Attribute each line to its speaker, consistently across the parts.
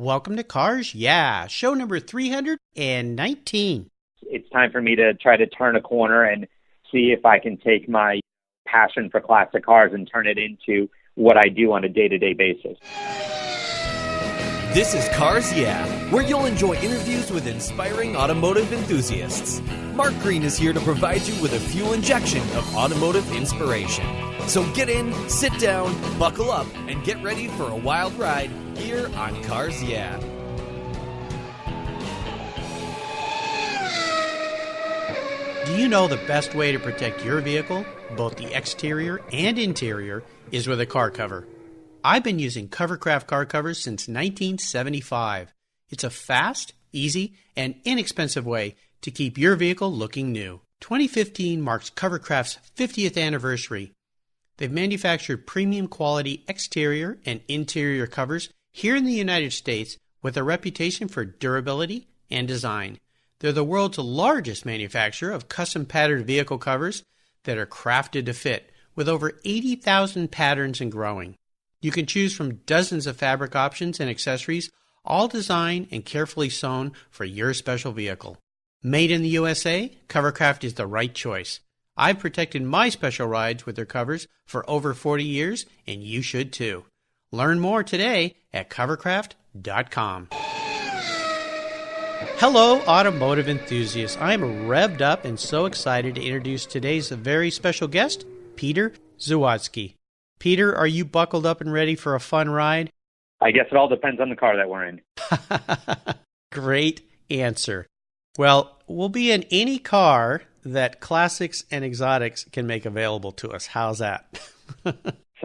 Speaker 1: Welcome to Cars Yeah, show number 319.
Speaker 2: It's time for me to try to turn a corner and see if I can take my passion for classic cars and turn it into what I do on a day-to-day basis.
Speaker 3: This is Cars Yeah, where you'll enjoy interviews with inspiring automotive enthusiasts. Mark Green is here to provide you with a fuel injection of automotive inspiration. So get in, sit down, buckle up, and get ready for a wild ride here on Cars Yeah.
Speaker 1: Do you know the best way to protect your vehicle, both the exterior and interior, is with a car cover? I've been using Covercraft car covers since 1975. It's a fast, easy, and inexpensive way to keep your vehicle looking new. 2015 marks Covercraft's 50th anniversary. They've manufactured premium quality exterior and interior covers here in the United States with a reputation for durability and design. They're the world's largest manufacturer of custom patterned vehicle covers that are crafted to fit, with over 80,000 patterns and growing. You can choose from dozens of fabric options and accessories, all designed and carefully sewn for your special vehicle. Made in the USA, Covercraft is the right choice. I've protected my special rides with their covers for over 40 years, and you should too. Learn more today at covercraft.com. Hello, automotive enthusiasts. I'm revved up and so excited to introduce today's very special guest, Peter Zawadzki. Peter, are you buckled up and ready for a fun ride?
Speaker 2: I guess it all depends on the car that we're in.
Speaker 1: Great answer. Well, we'll be in any car that classics and exotics can make available to us. How's that?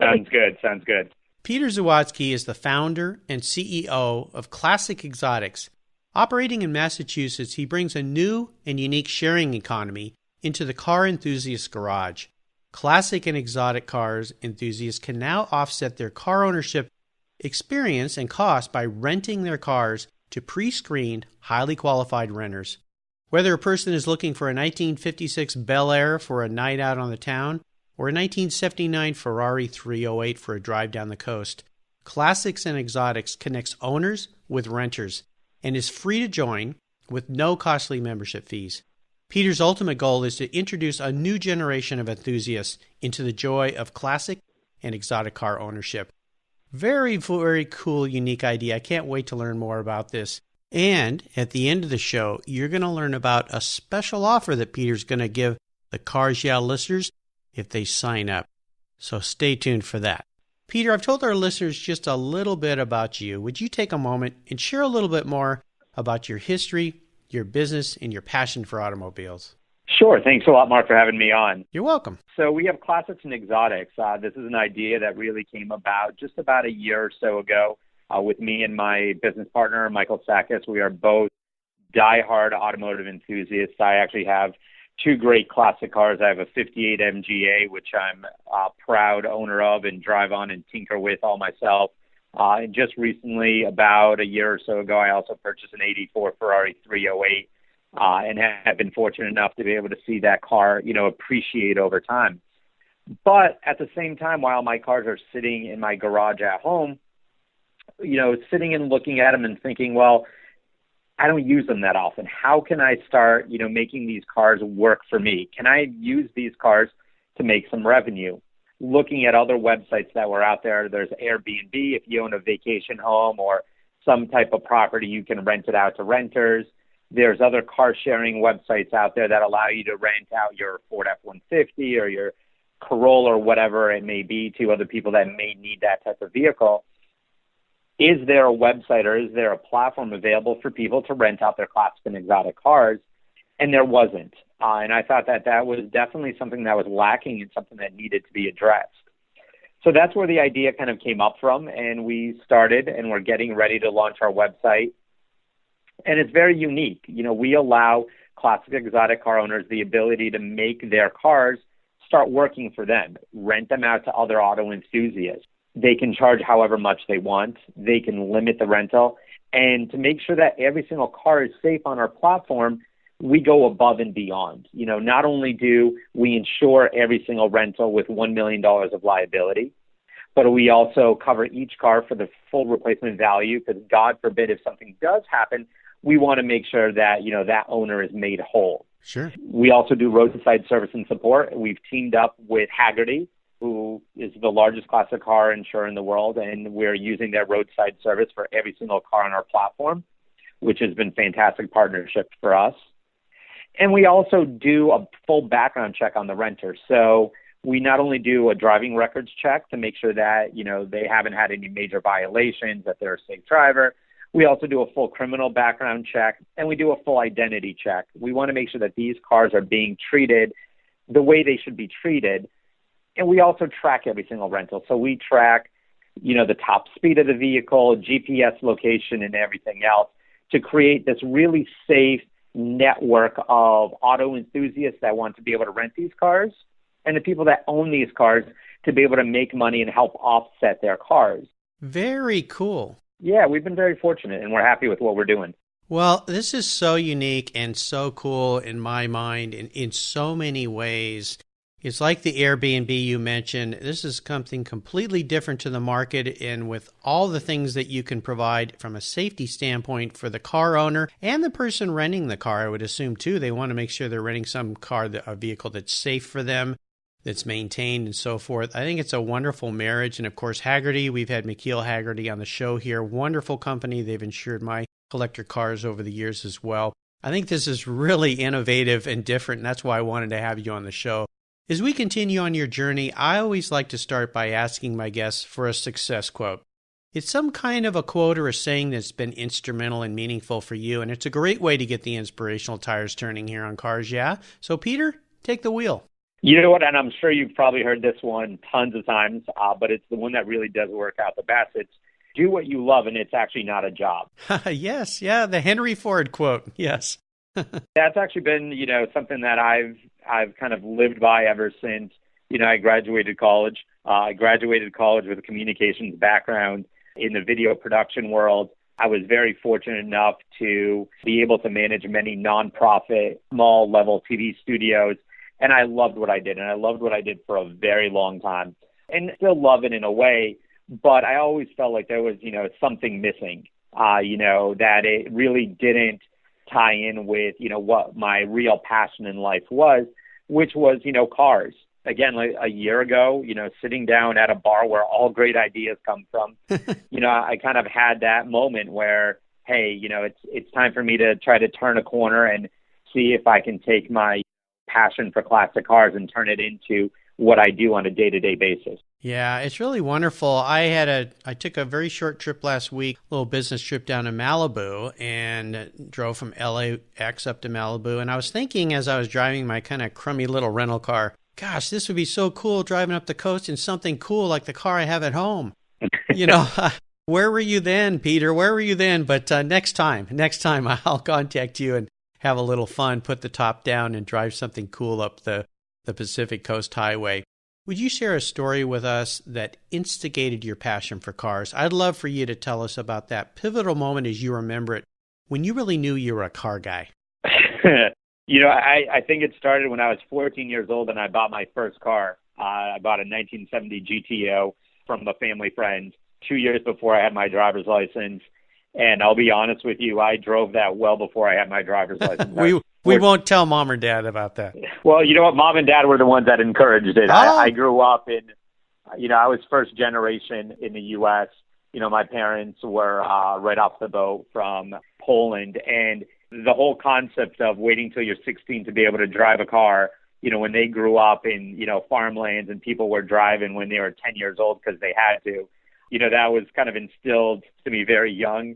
Speaker 2: Sounds good.
Speaker 1: Peter Zawadzki is the founder and CEO of Classic Exotics. Operating in Massachusetts, he brings a new and unique sharing economy into the car enthusiast garage. Classic and exotic cars enthusiasts can now offset their car ownership experience and cost by renting their cars to pre-screened, highly qualified renters. Whether a person is looking for a 1956 Bel Air for a night out on the town or a 1979 Ferrari 308 for a drive down the coast, Classics and Exotics connects owners with renters and is free to join with no costly membership fees. Peter's ultimate goal is to introduce a new generation of enthusiasts into the joy of classic and exotic car ownership. Very, very cool, unique idea. I can't wait to learn more about this. And at the end of the show, you're going to learn about a special offer that Peter's going to give the Cars Yeah listeners if they sign up. So stay tuned for that. Peter, I've told our listeners just a little bit about you. Would you take a moment and share a little bit more about your history, your business, and your passion for automobiles?
Speaker 2: Sure. Thanks a lot, Mark, for having me on.
Speaker 1: You're welcome.
Speaker 2: So we have Classics and Exotics. This is an idea that really came about just about a year or so ago with me and my business partner, Michael Sakis. We are both diehard automotive enthusiasts. I actually have two great classic cars. I have a 58 MGA, which I'm a proud owner of and drive on and tinker with all myself. And just recently, about a year or so ago, I also purchased an 84 Ferrari 308 and have been fortunate enough to be able to see that car, appreciate over time. But at the same time, while my cars are sitting in my garage at home, sitting and looking at them and thinking, well, I don't use them that often. How can I start, making these cars work for me? Can I use these cars to make some revenue? Looking at other websites that were out there, there's Airbnb. If you own a vacation home or some type of property, you can rent it out to renters. There's other car sharing websites out there that allow you to rent out your Ford F-150 or your Corolla or whatever it may be to other people that may need that type of vehicle. Is there a website or is there a platform available for people to rent out their classic and exotic cars? And there wasn't. And I thought that was definitely something that was lacking and something that needed to be addressed. So that's where the idea kind of came up from, and we started and we're getting ready to launch our website. And it's very unique. We allow classic exotic car owners the ability to make their cars start working for them, rent them out to other auto enthusiasts. They can charge however much they want. They can limit the rental. And to make sure that every single car is safe on our platform, we go above and beyond. Not only do we insure every single rental with $1 million of liability, but we also cover each car for the full replacement value because God forbid if something does happen, we want to make sure that, that owner is made whole.
Speaker 1: Sure.
Speaker 2: We also do roadside service and support. We've teamed up with Hagerty, who is the largest classic car insurer in the world, and we're using their roadside service for every single car on our platform, which has been fantastic partnership for us. And we also do a full background check on the renter. So we not only do a driving records check to make sure that, they haven't had any major violations, that they're a safe driver. We also do a full criminal background check, and we do a full identity check. We want to make sure that these cars are being treated the way they should be treated. And we also track every single rental. So we track, the top speed of the vehicle, GPS location, and everything else to create this really safe network of auto enthusiasts that want to be able to rent these cars and the people that own these cars to be able to make money and help offset their cars.
Speaker 1: Very cool.
Speaker 2: Yeah, we've been very fortunate, and we're happy with what we're doing.
Speaker 1: Well, this is so unique and so cool in my mind in so many ways. It's like the Airbnb you mentioned. This is something completely different to the market, and with all the things that you can provide from a safety standpoint for the car owner and the person renting the car, I would assume too. They want to make sure they're renting some car, a vehicle that's safe for them, that's maintained and so forth. I think it's a wonderful marriage. And of course, Hagerty, we've had McKeel Hagerty on the show here. Wonderful company. They've insured my collector cars over the years as well. I think this is really innovative and different, and that's why I wanted to have you on the show. As we continue on your journey, I always like to start by asking my guests for a success quote. It's some kind of a quote or a saying that's been instrumental and meaningful for you, and it's a great way to get the inspirational tires turning here on Cars Yeah. So, Peter, take the wheel.
Speaker 2: You know what, and I'm sure you've probably heard this one tons of times, but it's the one that really does work out the best. It's do what you love, and it's actually not a job.
Speaker 1: Yes, yeah, the Henry Ford quote, yes.
Speaker 2: That's actually been, something that I've kind of lived by ever since, I graduated college. I graduated college with a communications background in the video production world. I was very fortunate enough to be able to manage many nonprofit, small-level TV studios, and I loved what I did, and I loved what I did for a very long time, and still love it in a way, but I always felt like there was, something missing, that it really didn't tie in with, what my real passion in life was, which was, cars. Again, like a year ago, sitting down at a bar where all great ideas come from, I kind of had that moment where, hey, it's time for me to try to turn a corner and see if I can take my passion for classic cars and turn it into what I do on a day-to-day basis.
Speaker 1: Yeah, it's really wonderful. I took a very short trip last week, a little business trip down to Malibu, and drove from LAX up to Malibu. And I was thinking as I was driving my kind of crummy little rental car, gosh, this would be so cool driving up the coast in something cool like the car I have at home. Where were you then, Peter? Where were you then? But next time I'll contact you and have a little fun, put the top down and drive something cool up the Pacific Coast Highway. Would you share a story with us that instigated your passion for cars? I'd love for you to tell us about that pivotal moment as you remember it, when you really knew you were a car guy.
Speaker 2: I think it started when I was 14 years old and I bought my first car. I bought a 1970 GTO from a family friend 2 years before I had my driver's license. And I'll be honest with you, I drove that well before I had my driver's license.
Speaker 1: We won't tell mom or dad about that.
Speaker 2: Well, you know what? Mom and dad were the ones that encouraged it.
Speaker 1: Oh.
Speaker 2: I grew up in, I was first generation in the U.S. My parents were right off the boat from Poland. And the whole concept of waiting till you're 16 to be able to drive a car, when they grew up in, farmlands and people were driving when they were 10 years old because they had to, that was kind of instilled to me very young,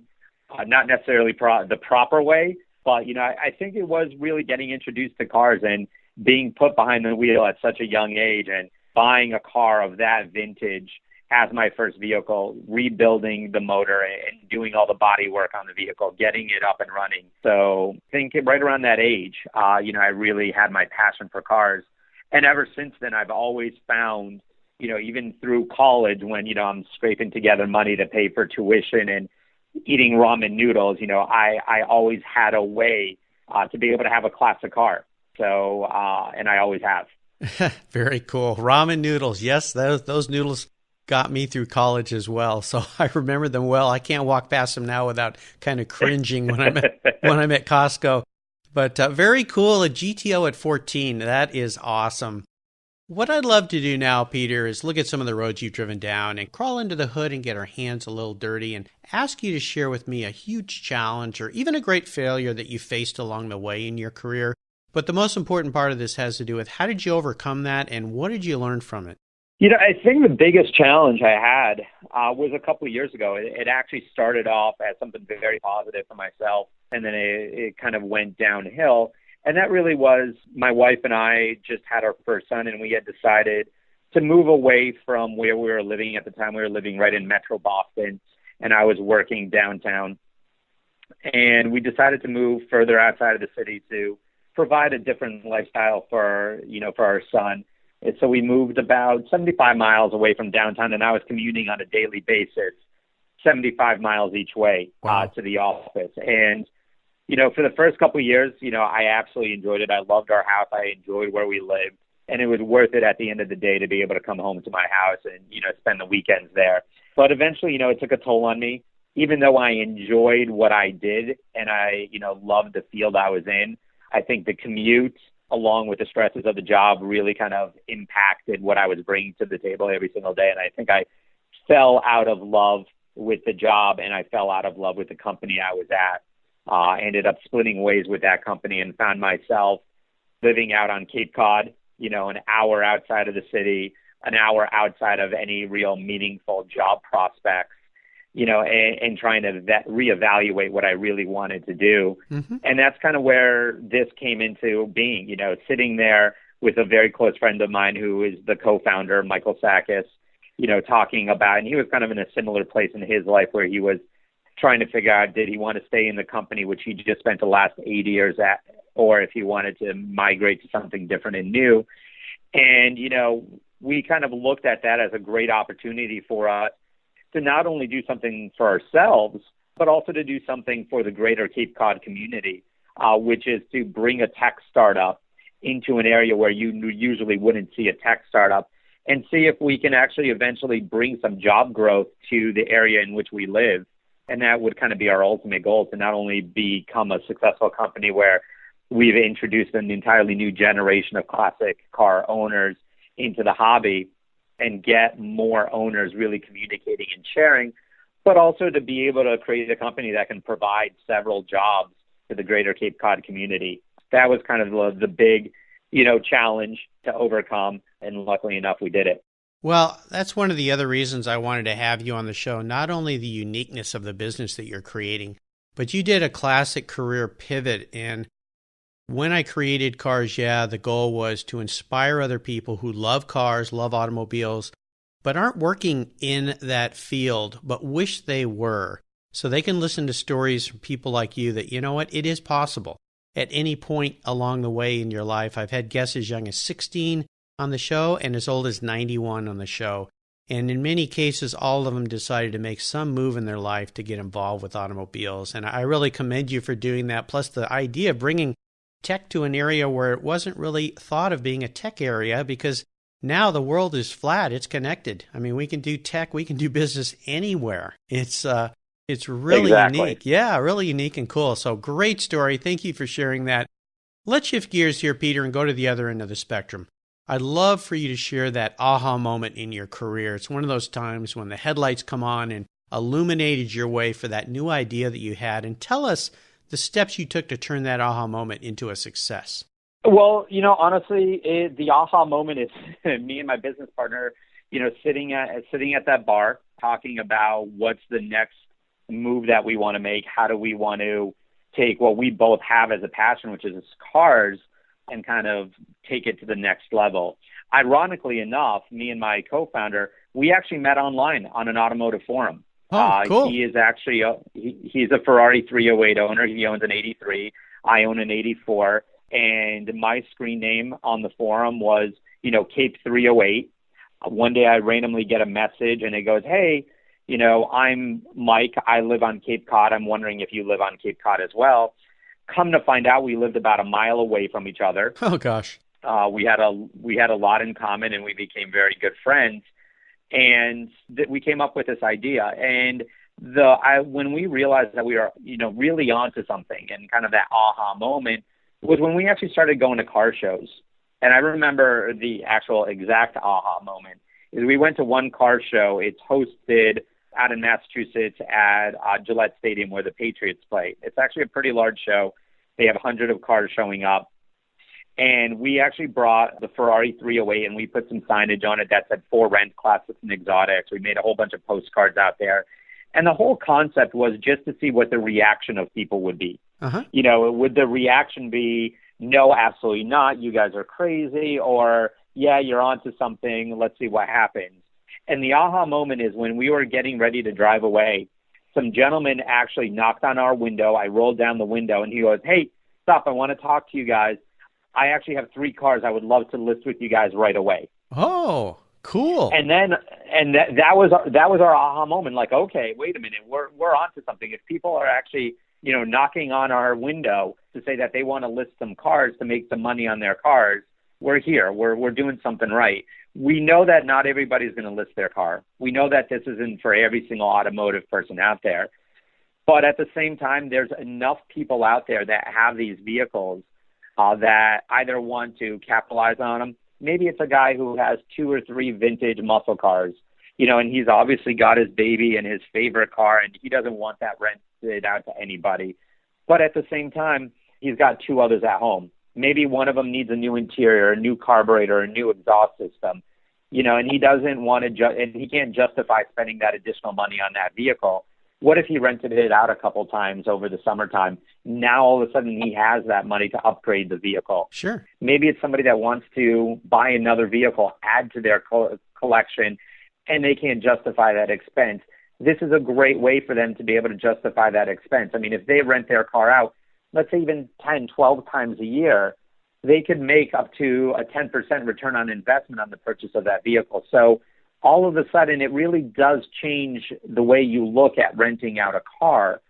Speaker 2: not necessarily the proper way. But, I think it was really getting introduced to cars and being put behind the wheel at such a young age and buying a car of that vintage as my first vehicle, rebuilding the motor and doing all the body work on the vehicle, getting it up and running. So I think right around that age, I really had my passion for cars. And ever since then, I've always found, even through college when, I'm scraping together money to pay for tuition and eating ramen noodles, I always had a way to be able to have a classic car. So, and I always have.
Speaker 1: Very cool. Ramen noodles. Yes, those noodles got me through college as well. So I remember them well. I can't walk past them now without kind of cringing when I'm at Costco. But very cool, a GTO at 14. That is awesome. What I'd love to do now, Peter, is look at some of the roads you've driven down and crawl into the hood and get our hands a little dirty and ask you to share with me a huge challenge or even a great failure that you faced along the way in your career. But the most important part of this has to do with how did you overcome that and what did you learn from it?
Speaker 2: I think the biggest challenge I had was a couple of years ago. It actually started off as something very positive for myself, and then it kind of went downhill. And that really was my wife and I just had our first son, and we had decided to move away from where we were living at the time. We were living right in Metro Boston, and I was working downtown. And we decided to move further outside of the city to provide a different lifestyle for our son. And so we moved about 75 miles away from downtown, and I was commuting on a daily basis, 75 miles each way to the office. And for the first couple of years, I absolutely enjoyed it. I loved our house. I enjoyed where we lived. And it was worth it at the end of the day to be able to come home to my house and, spend the weekends there. But eventually, it took a toll on me. Even though I enjoyed what I did and I, loved the field I was in, I think the commute along with the stresses of the job really kind of impacted what I was bringing to the table every single day. And I think I fell out of love with the job and I fell out of love with the company I was at. I ended up splitting ways with that company and found myself living out on Cape Cod, an hour outside of the city, an hour outside of any real meaningful job prospects, and trying to reevaluate what I really wanted to do. Mm-hmm. And that's kind of where this came into being, sitting there with a very close friend of mine who is the co-founder, Michael Sakis, talking about, and he was kind of in a similar place in his life where he was trying to figure out, did he want to stay in the company, which he just spent the last 8 years at, or if he wanted to migrate to something different and new. And, we kind of looked at that as a great opportunity for us to not only do something for ourselves, but also to do something for the greater Cape Cod community, which is to bring a tech startup into an area where you usually wouldn't see a tech startup and see if we can actually eventually bring some job growth to the area in which we live. And that would kind of be our ultimate goal, to not only become a successful company where we've introduced an entirely new generation of classic car owners into the hobby and get more owners really communicating and sharing, but also to be able to create a company that can provide several jobs to the greater Cape Cod community. That was kind of the big, challenge to overcome, and luckily enough, we did it.
Speaker 1: Well, that's one of the other reasons I wanted to have you on the show, not only the uniqueness of the business that you're creating, but you did a classic career pivot. And when I created Cars Yeah, the goal was to inspire other people who love cars, love automobiles, but aren't working in that field, but wish they were. So they can listen to stories from people like you that, it is possible at any point along the way in your life. I've had guests as young as 16 on the show and as old as 91 on the show. And in many cases, all of them decided to make some move in their life to get involved with automobiles. And I really commend you for doing that. Plus the idea of bringing tech to an area where it wasn't really thought of being a tech area, because now the world is flat. It's connected. I mean, we can do tech, we can do business anywhere. It's really unique. Yeah, really unique and cool. So great story. Thank you for sharing that. Let's shift gears here, Peter, and go to the other end of the spectrum. I'd love for you to share that aha moment in your career. It's one of those times when the headlights come on and illuminated your way for that new idea that you had. And tell us the steps you took to turn that aha moment into a success.
Speaker 2: Well, honestly, the aha moment is me and my business partner, sitting at that bar talking about what's the next move that we want to make. How do we want to take what we both have as a passion, which is cars, and kind of take it to the next level. Ironically enough, me and my co-founder, we actually met online on an automotive forum.
Speaker 1: Oh, cool.
Speaker 2: He is actually he's a Ferrari 308 owner. He owns an 83. I own an 84. And my screen name on the forum was, Cape 308. One day I randomly get a message and it goes, hey, I'm Mike. I live on Cape Cod. I'm wondering if you live on Cape Cod as well. Come to find out, we lived about a mile away from each other.
Speaker 1: Oh gosh.
Speaker 2: We had a lot in common, and we became very good friends. And we came up with this idea. And when we realized that we were, really onto something, and kind of that aha moment was when we actually started going to car shows. And I remember the actual exact aha moment is we went to one car show. It's hosted out in Massachusetts at Gillette Stadium where the Patriots play. It's actually a pretty large show. They have hundreds of cars showing up. And we actually brought the Ferrari 308 and we put some signage on it that said for rent, classics and exotics. We made a whole bunch of postcards out there. And the whole concept was just to see what the reaction of people would be.
Speaker 1: Uh-huh.
Speaker 2: Would the reaction be, no, absolutely not, you guys are crazy, or, yeah, you're onto something, let's see what happens. And the aha moment is when we were getting ready to drive away, some gentleman actually knocked on our window. I rolled down the window, and he goes, hey, stop, I want to talk to you guys. I actually have 3 cars I would love to list with you guys right away.
Speaker 1: Oh, cool.
Speaker 2: And that was our aha moment. Like, okay, wait a minute, we're onto something. If people are actually, knocking on our window to say that they want to list some cars to make some money on their cars, we're here. We're doing something right. We know that not everybody's going to list their car. We know that this isn't for every single automotive person out there. But at the same time, there's enough people out there that have these vehicles that either want to capitalize on them. Maybe it's a guy who has 2 or 3 vintage muscle cars, and he's obviously got his baby and his favorite car, and he doesn't want that rented out to anybody. But at the same time, he's got 2 others at home. Maybe one of them needs a new interior, a new carburetor, a new exhaust system, and he doesn't want to, and he can't justify spending that additional money on that vehicle. What if he rented it out a couple times over the summertime? Now, all of a sudden, he has that money to upgrade the vehicle.
Speaker 1: Sure.
Speaker 2: Maybe it's somebody that wants to buy another vehicle, add to their collection, and they can't justify that expense. This is a great way for them to be able to justify that expense. I mean, if they rent their car out, let's say even 10, 12 times a year, they could make up to a 10% return on investment on the purchase of that vehicle. So all of a sudden, it really does change the way you look at renting out a car.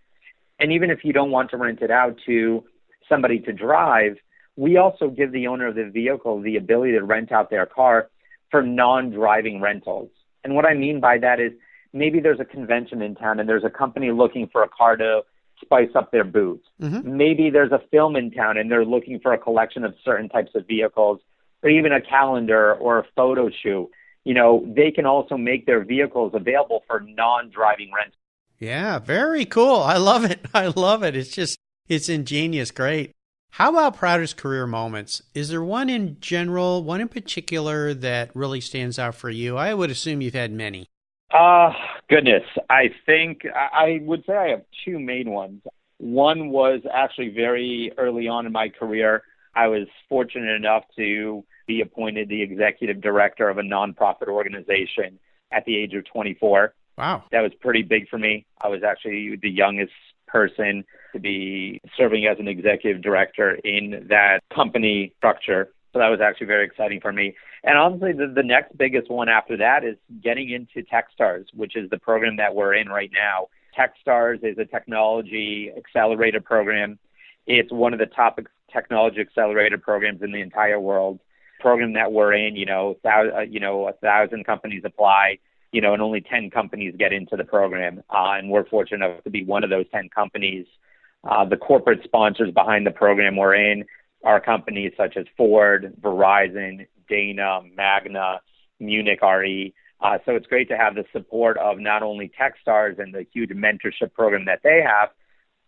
Speaker 2: And even if you don't want to rent it out to somebody to drive, we also give the owner of the vehicle the ability to rent out their car for non-driving rentals. And what I mean by that is maybe there's a convention in town and there's a company looking for a car to spice up their booth. Mm-hmm. Maybe there's a film in town and they're looking for a collection of certain types of vehicles, or even a calendar or a photo shoot. They can also make their vehicles available for non-driving rentals.
Speaker 1: Yeah, very cool. I love it. I love it. It's ingenious. Great. How about proudest career moments? Is there one in general, one in particular that really stands out for you? I would assume you've had many.
Speaker 2: Goodness. I think I would say I have 2 main ones. One was actually very early on in my career. I was fortunate enough to be appointed the executive director of a nonprofit organization at the age of 24.
Speaker 1: Wow.
Speaker 2: That was pretty big for me. I was actually the youngest person to be serving as an executive director in that company structure. So that was actually very exciting for me. And honestly, the next biggest one after that is getting into Techstars, which is the program that we're in right now. Techstars is a technology accelerator program. It's one of the top technology accelerator programs in the entire world. Program that we're in, 1,000 companies apply, and only 10 companies get into the program. And we're fortunate enough to be one of those 10 companies. The corporate sponsors behind the program we're in are companies such as Ford, Verizon, Dana, Magna, Munich Re. So it's great to have the support of not only Techstars and the huge mentorship program that they have,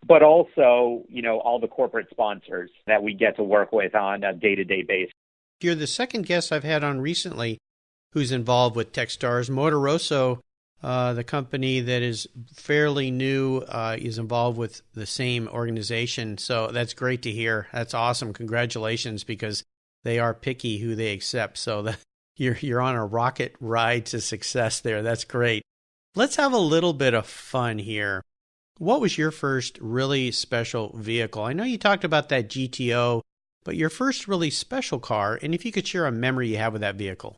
Speaker 2: but also, all the corporate sponsors that we get to work with on a day-to-day basis.
Speaker 1: You're the second guest I've had on recently who's involved with Techstars. Motoroso, the company that is fairly new, is involved with the same organization. So that's great to hear. That's awesome. Congratulations, because they are picky who they accept. So you're on a rocket ride to success there. That's great. Let's have a little bit of fun here. What was your first really special vehicle? I know you talked about that GTO, but your first really special car, and if you could share a memory you have with that vehicle.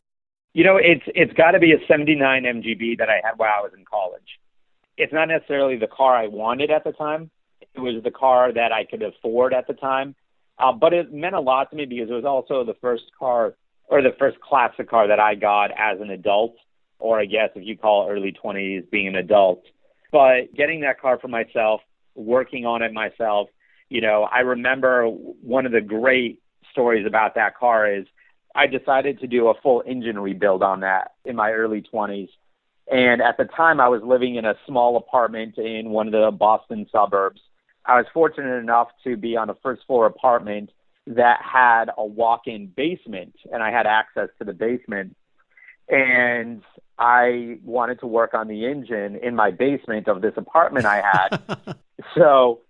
Speaker 2: It's got to be a 79 MGB that I had while I was in college. It's not necessarily the car I wanted at the time. It was the car that I could afford at the time. But it meant a lot to me because it was also the first car, or the first classic car that I got as an adult. or I guess if you call early 20s being an adult. But getting that car for myself, working on it myself, I remember one of the great stories about that car is I decided to do a full engine rebuild on that in my early 20s. And at the time, I was living in a small apartment in one of the Boston suburbs. I was fortunate enough to be on a first-floor apartment that had a walk-in basement, and I had access to the basement. And I wanted to work on the engine in my basement of this apartment I had. So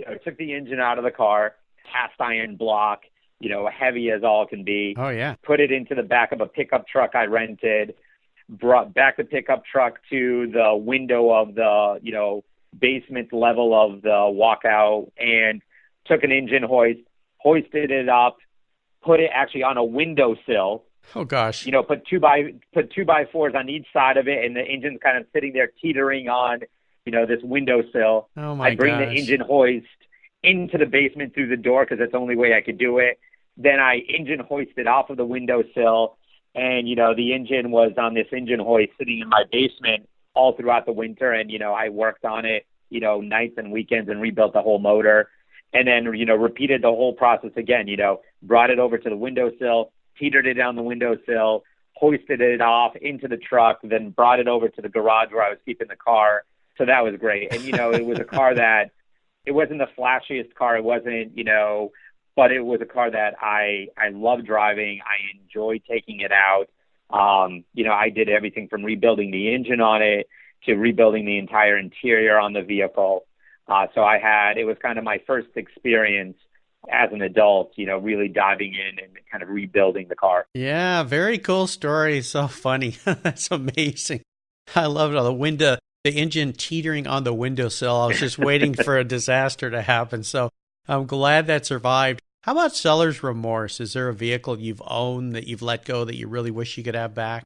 Speaker 2: I took the engine out of the car, cast iron block, heavy as all can be.
Speaker 1: Oh, yeah.
Speaker 2: Put it into the back of a pickup truck I rented, brought back the pickup truck to the window of the, basement level of the walkout, and took an engine hoist, hoisted it up, put it actually on a windowsill.
Speaker 1: Oh gosh!
Speaker 2: Put two by fours on each side of it, and the engine's kind of sitting there teetering on, this windowsill.
Speaker 1: Oh my!
Speaker 2: I bring the engine hoist into the basement through the door because that's the only way I could do it. Then I engine hoisted off of the windowsill, and the engine was on this engine hoist sitting in my basement all throughout the winter, and I worked on it, nights and weekends, and rebuilt the whole motor, and then repeated the whole process again. Brought it over to the windowsill, teetered it down the windowsill, hoisted it off into the truck, then brought it over to the garage where I was keeping the car. So that was great. And, it was a car that, it wasn't the flashiest car. It wasn't, but it was a car that I loved driving. I enjoyed taking it out. I did everything from rebuilding the engine on it to rebuilding the entire interior on the vehicle. So it was kind of my first experience as an adult, really diving in and kind of rebuilding the car.
Speaker 1: Yeah, very cool story. So funny. That's amazing. I love it. The engine teetering on the windowsill. I was just waiting for a disaster to happen. So I'm glad that survived. How about seller's remorse? Is there a vehicle you've owned that you've let go that you really wish you could have back?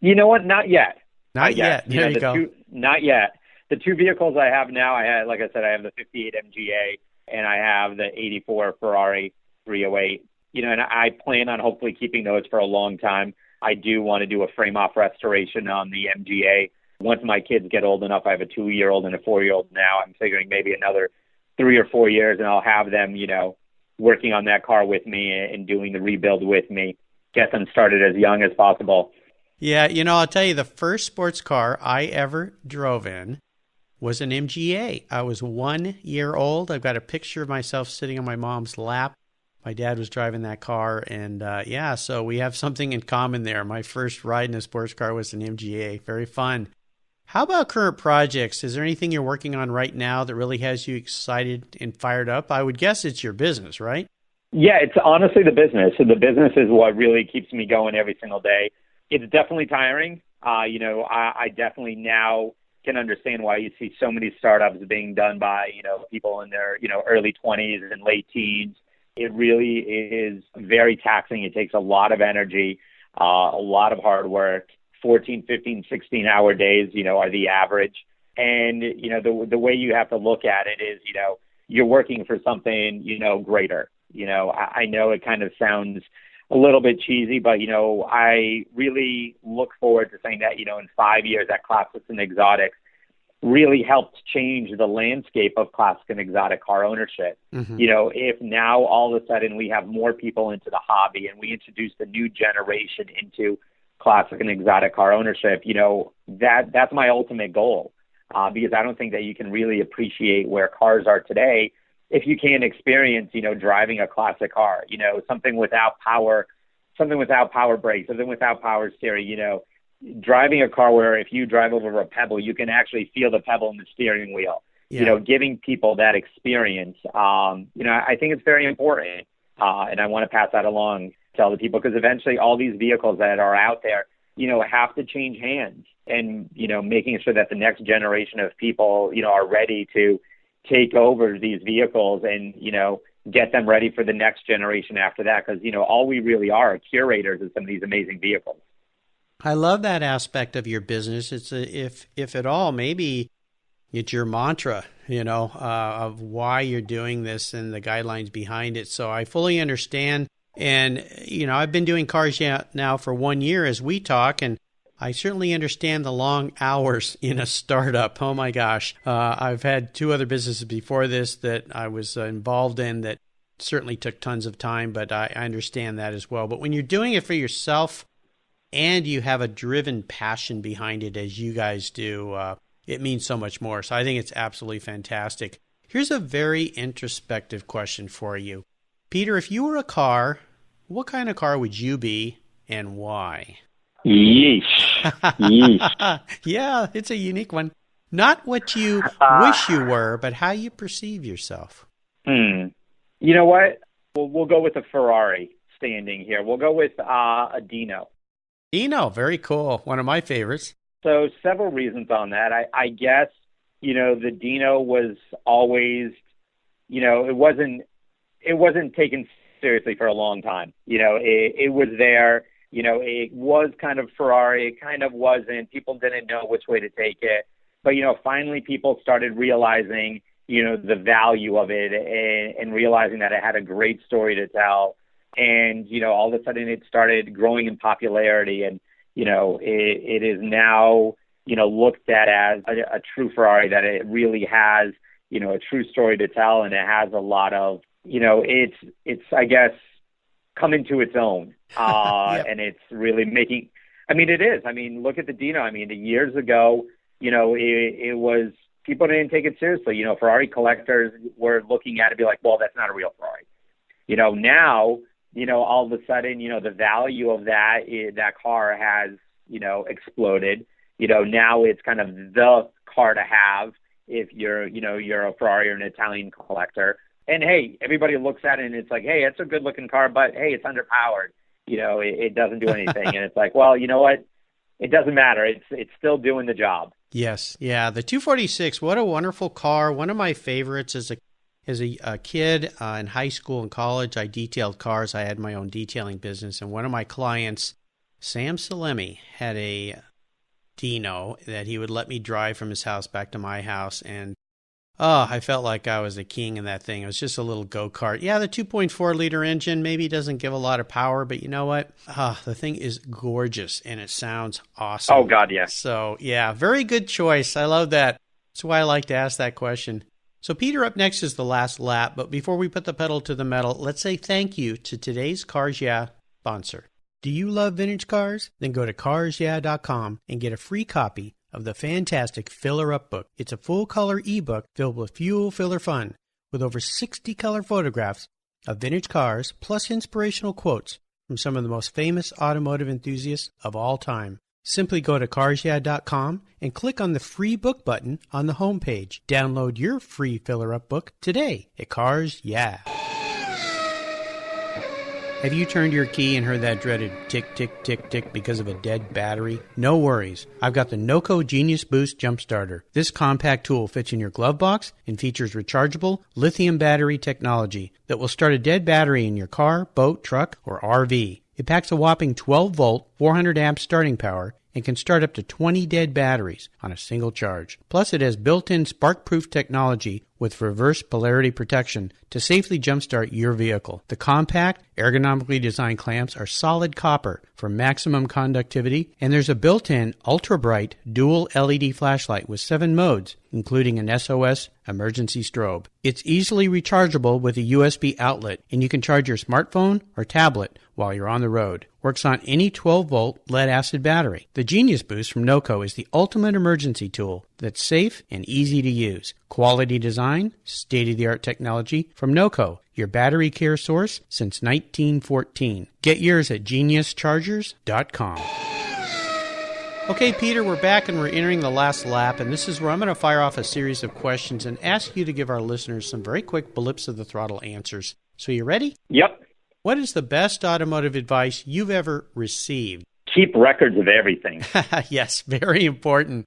Speaker 2: You know what? Not yet.
Speaker 1: Not yet. There you go.
Speaker 2: Not yet. The two vehicles I have now, like I said, I have the 58 MGA and I have the 84 Ferrari 308. And I plan on hopefully keeping those for a long time. I do want to do a frame-off restoration on the MGA. Once my kids get old enough, I have a 2-year-old and a 4-year-old now. I'm figuring maybe another 3 or 4 years, and I'll have them, working on that car with me and doing the rebuild with me, get them started as young as possible.
Speaker 1: Yeah, I'll tell you, the first sports car I ever drove in was an MGA. I was 1 year old. I've got a picture of myself sitting on my mom's lap. My dad was driving that car, and so we have something in common there. My first ride in a sports car was an MGA. Very fun. How about current projects? Is there anything you're working on right now that really has you excited and fired up? I would guess it's your business, right?
Speaker 2: Yeah, it's honestly the business. So the business is what really keeps me going every single day. It's definitely tiring. I definitely now can understand why you see so many startups being done by, people in their, early 20s and late teens. It really is very taxing. It takes a lot of energy, a lot of hard work. 14, 15, 16-hour days, are the average. And, the way you have to look at it is, you're working for something, greater. I know it kind of sounds a little bit cheesy, but, I really look forward to saying that, in 5 years that Classics and Exotics really helped change the landscape of classic and exotic car ownership. Mm-hmm. If now all of a sudden we have more people into the hobby and we introduce a new generation into classic and exotic car ownership, that's my ultimate goal, because I don't think that you can really appreciate where cars are today if you can't experience, driving a classic car, something without power brakes, something without power steering, driving a car where if you drive over a pebble, you can actually feel the pebble in the steering wheel, giving people that experience. I think it's very important, and I want to pass that along to other people, because eventually all these vehicles that are out there, have to change hands, and, making sure that the next generation of people, are ready to take over these vehicles and, get them ready for the next generation after that. Because, all we really are curators of some of these amazing vehicles.
Speaker 1: I love that aspect of your business. It's if at all, maybe it's your mantra, of why you're doing this and the guidelines behind it. So I fully understand. And, I've been doing cars now for 1 year as we talk. And I certainly understand the long hours in a startup. Oh my gosh. I've had 2 other businesses before this that I was involved in that certainly took tons of time, but I understand that as well. But when you're doing it for yourself and you have a driven passion behind it, as you guys do, it means so much more. So I think it's absolutely fantastic. Here's a very introspective question for you. Peter, if you were a car, what kind of car would you be and why?
Speaker 2: Yeesh. Yeesh.
Speaker 1: Yeah, it's a unique one. Not what you wish you were, but how you perceive yourself.
Speaker 2: You know what? We'll go with a Ferrari standing here. We'll go with a Dino.
Speaker 1: Dino, very cool. One of my favorites.
Speaker 2: So several reasons on that. I guess, the Dino was always, it wasn't taken seriously for a long time. It was there. It was kind of Ferrari. It kind of wasn't. People didn't know which way to take it. But, finally people started realizing, the value of it and realizing that it had a great story to tell. And, all of a sudden it started growing in popularity. And, it is now, looked at as a true Ferrari, that it really has, a true story to tell. And it has a lot of, it's, I guess, come into its own. Yep. And it's really making, it is. Look at the Dino. Years ago, it was, people didn't take it seriously. Ferrari collectors were looking at it and be like, well, that's not a real Ferrari. Now, all of a sudden, the value of that car has, exploded. Now it's kind of the car to have if you're a Ferrari or an Italian collector. And hey, everybody looks at it and it's like, hey, it's a good looking car, but hey, it's underpowered. It doesn't do anything. And it's like, well, you know what? It doesn't matter. It's still doing the job.
Speaker 1: Yes. Yeah. The 246, what a wonderful car. One of my favorites as a kid in high school and college. I detailed cars. I had my own detailing business. And one of my clients, Sam Salemi, had a Dino that he would let me drive from his house back to my house. And I felt like I was a king in that thing. It was just a little go-kart. Yeah, the 2.4-liter engine maybe doesn't give a lot of power, but you know what? The thing is gorgeous, and it sounds awesome.
Speaker 2: Oh, God, yeah.
Speaker 1: So, yeah, very good choice. I love that. That's why I like to ask that question. So, Peter, up next is the last lap, but before we put the pedal to the metal, let's say thank you to today's Cars Yeah sponsor. Do you love vintage cars? Then go to carsyeah.com and get a free copy of the fantastic Filler Up book. It's a full-color ebook filled with fuel filler fun, with over 60 color photographs of vintage cars, plus inspirational quotes from some of the most famous automotive enthusiasts of all time. Simply go to carsyeah.com and click on the free book button on the homepage. Download your free Filler Up book today at Cars Yeah. Have you turned your key and heard that dreaded tick, tick, tick, tick because of a dead battery? No worries. I've got the Naoko Genius Boost Jump Starter. This compact tool fits in your glove box and features rechargeable lithium battery technology that will start a dead battery in your car, boat, truck, or RV. It packs a whopping 12-volt, 400 amp starting power and can start up to 20 dead batteries on a single charge. Plus, it has built-in spark-proof technology with reverse polarity protection to safely jumpstart your vehicle. The compact, ergonomically designed clamps are solid copper for maximum conductivity, and there's a built-in ultra-bright dual LED flashlight with 7 modes, including an SOS emergency strobe. It's easily rechargeable with a USB outlet, and you can charge your smartphone or tablet while you're on the road. Works on any 12-volt lead-acid battery. The Genius Boost from Naoko is the ultimate emergency tool that's safe and easy to use. Quality design, state-of-the-art technology from Naoko, your battery care source since 1914. Get yours at geniuschargers.com. Okay, Peter, we're back and we're entering the last lap, and this is where I'm going to fire off a series of questions and ask you to give our listeners some very quick blips of the throttle answers. So you ready?
Speaker 2: Yep.
Speaker 1: What is the best automotive advice you've ever received?
Speaker 2: Keep records of everything.
Speaker 1: Yes, very important.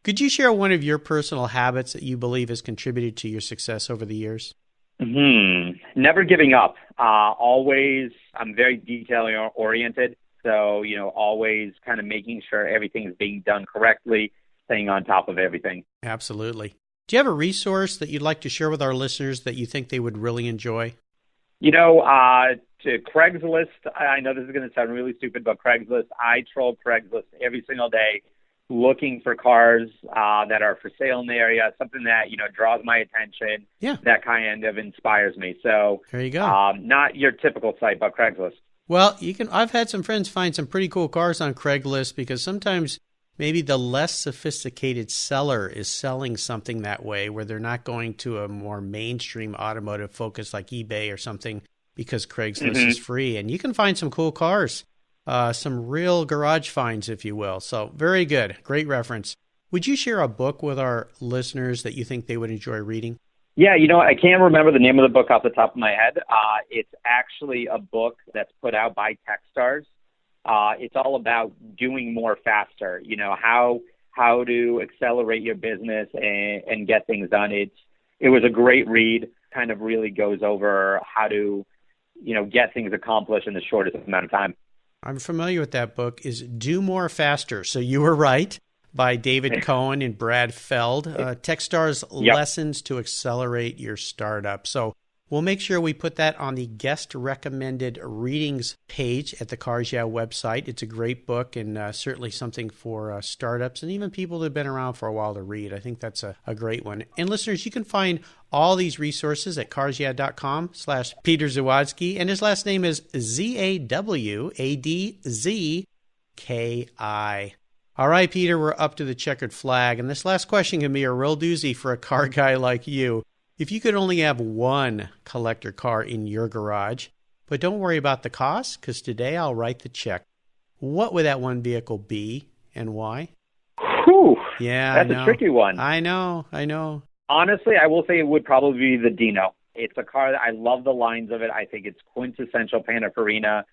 Speaker 1: Could you share one of your personal habits that you believe has contributed to your success over the years?
Speaker 2: Never giving up. Always, I'm very detail-oriented. So, always kind of making sure everything is being done correctly, staying on top of everything.
Speaker 1: Absolutely. Do you have a resource that you'd like to share with our listeners that you think they would really enjoy?
Speaker 2: To Craigslist, I know this is going to sound really stupid, but Craigslist, I troll Craigslist every single day looking for cars that are for sale in the area, something that, draws my attention, that kind of inspires me. So
Speaker 1: there you go.
Speaker 2: Not your typical site, but Craigslist.
Speaker 1: Well, I've had some friends find some pretty cool cars on Craigslist because sometimes maybe the less sophisticated seller is selling something that way where they're not going to a more mainstream automotive focus like eBay or something because Craigslist is free. And you can find some cool cars, some real garage finds, if you will. So very good. Great reference. Would you share a book with our listeners that you think they would enjoy reading?
Speaker 2: Yeah, I can't remember the name of the book off the top of my head. It's actually a book that's put out by Techstars. It's all about doing more faster, how to accelerate your business and get things done. It was a great read, kind of really goes over how to, get things accomplished in the shortest amount of time.
Speaker 1: I'm familiar with that book. Is Do More Faster. So you were right, by David Cohen and Brad Feld. Techstars Lessons to Accelerate Your Startup. So we'll make sure we put that on the guest recommended readings page at the Cars Yeah website. It's a great book and certainly something for startups and even people that have been around for a while to read. I think that's a great one. And listeners, you can find all these resources at carsyeah.com/Peter Zawadzki. And his last name is Zawadzki. All right, Peter, we're up to the checkered flag. And this last question can be a real doozy for a car guy like you. If you could only have one collector car in your garage, but don't worry about the cost, because today I'll write the check, what would that one vehicle be and why?
Speaker 2: Whew,
Speaker 1: yeah,
Speaker 2: that's a tricky one.
Speaker 1: I know.
Speaker 2: Honestly, I will say it would probably be the Dino. It's a car that I love the lines of it. I think it's quintessential Pininfarina.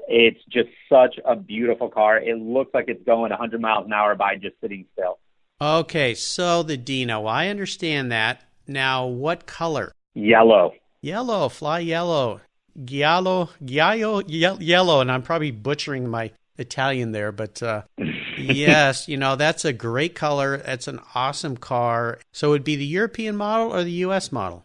Speaker 2: It's just such a beautiful car. It looks like it's going 100 miles an hour by just sitting still.
Speaker 1: Okay, so the Dino, I understand that. Now, what color?
Speaker 2: Yellow.
Speaker 1: Yellow, fly yellow. Yellow, and I'm probably butchering my Italian there, but yes, that's a great color. That's an awesome car. So it would be the European model or the US model?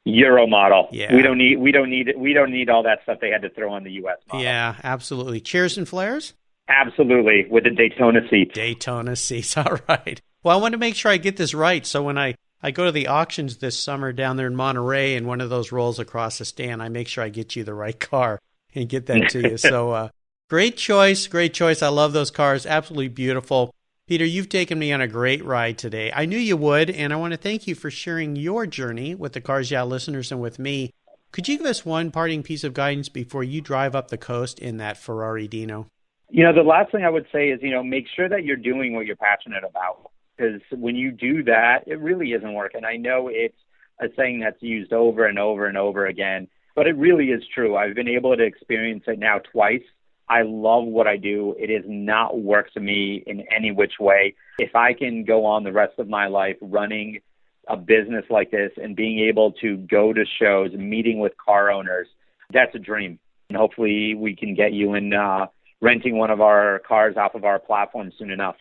Speaker 2: Euro model.
Speaker 1: Yeah.
Speaker 2: We don't need all that stuff they had to throw on the US model.
Speaker 1: Yeah, absolutely. Chairs and flares?
Speaker 2: Absolutely, with the Daytona seats.
Speaker 1: Daytona seats, all right. Well, I want to make sure I get this right, so when I go to the auctions this summer down there in Monterey and one of those rolls across the stand, I make sure I get you the right car and get that to you. So great choice. I love those cars. Absolutely beautiful. Peter, you've taken me on a great ride today. I knew you would, and I want to thank you for sharing your journey with the Cars Yeah listeners and with me. Could you give us one parting piece of guidance before you drive up the coast in that Ferrari Dino?
Speaker 2: The last thing I would say is, make sure that you're doing what you're passionate about. Because when you do that, it really isn't working. I know it's a saying that's used over and over and over again, but it really is true. I've been able to experience it now twice. I love what I do. It has not worked for me in any which way. If I can go on the rest of my life running a business like this and being able to go to shows, meeting with car owners, that's a dream. And hopefully we can get you in renting one of our cars off of our platform soon enough.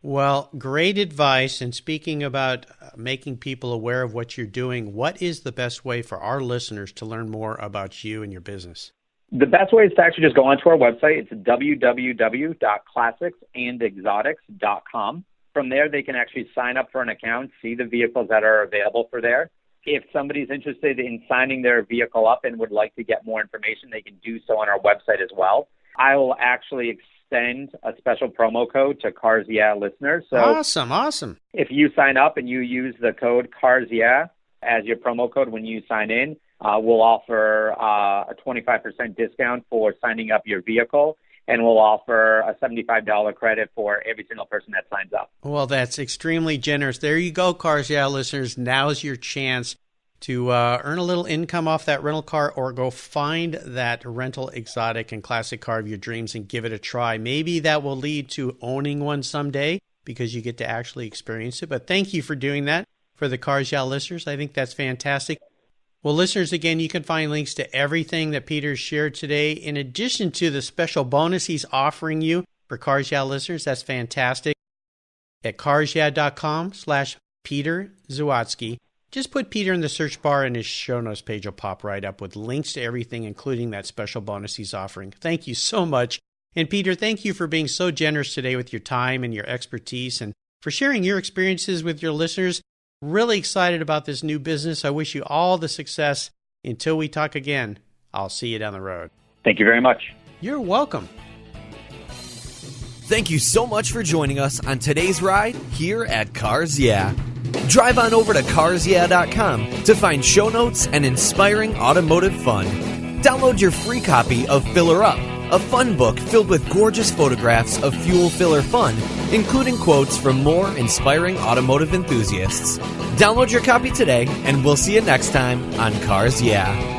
Speaker 1: Well, great advice. And speaking about making people aware of what you're doing, what is the best way for our listeners to learn more about you and your business?
Speaker 2: The best way is to actually just go onto our website. It's www.classicsandexotics.com. From there, they can actually sign up for an account, see the vehicles that are available for there. If somebody's interested in signing their vehicle up and would like to get more information, they can do so on our website as well. I will actually extend a special promo code to Cars Yeah listeners. So
Speaker 1: Awesome.
Speaker 2: If you sign up and you use the code Cars Yeah as your promo code when you sign in, we'll offer a 25% discount for signing up your vehicle, and we'll offer a $75 credit for every single person that signs up.
Speaker 1: Well, that's extremely generous. There you go, Cars Yeah listeners. Now's your chance to earn a little income off that rental car or go find that rental exotic and classic car of your dreams and give it a try. Maybe that will lead to owning one someday because you get to actually experience it. But thank you for doing that for the Cars Yeah listeners. I think that's fantastic. Well, listeners, again, you can find links to everything that Peter shared today, in addition to the special bonus he's offering you for Cars Yeah listeners. That's fantastic. At carsyeah.com/Peter Zawadzki. Just put Peter in the search bar and his show notes page will pop right up with links to everything, including that special bonus he's offering. Thank you so much. And Peter, thank you for being so generous today with your time and your expertise and for sharing your experiences with your listeners. Really excited about this new business. I wish you all the success. Until we talk again, I'll see you down the road.
Speaker 2: Thank you very much.
Speaker 1: You're welcome.
Speaker 3: Thank you so much for joining us on today's ride here at Cars Yeah. Drive on over to carsyeah.com to find show notes and inspiring automotive fun. Download your free copy of Filler Up, a fun book filled with gorgeous photographs of fuel filler fun, including quotes from more inspiring automotive enthusiasts. Download your copy today, and we'll see you next time on Cars Yeah.